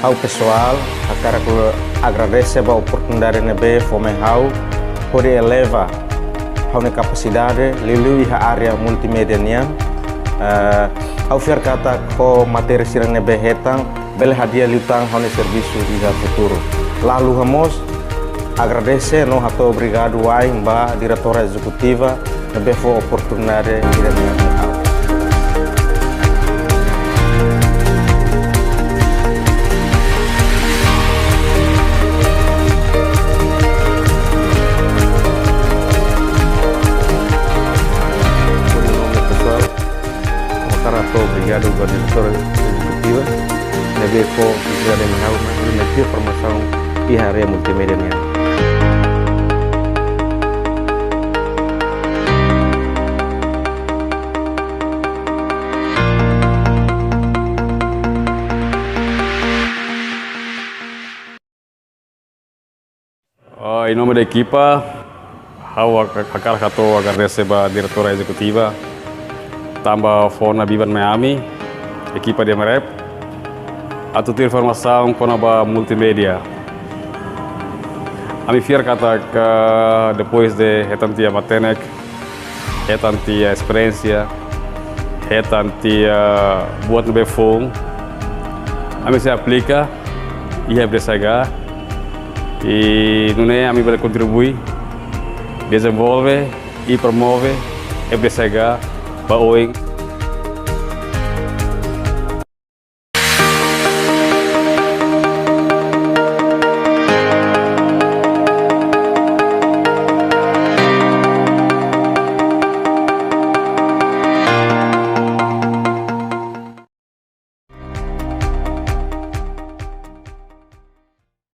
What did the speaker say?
ao pessoal, agradece a oportunidade de fome ao por eleva a capacidade lilu a área multimédia ao fiar kata ko materi sirang nebe hetang bele hadiah liutang ao serviço de futuro. Lalu vamos agradece no hato obrigado ai mba diretora executiva nebe fo oportunidade de obrigado buat diretor executiva nebe fo obrigado menau media formação e área multimédia Em nome da equipa, eu agradeço a diretora executiva, também Fona Biban Miami, equipa de Merep, a tudo informação com a multimédia. A minha fiar kata que depois de retantia matenek, retantia experiência, retantia buat no befong, a minha se aplica e FDCH e não é a minha vai contribuir, desenvolve e promove FDCH para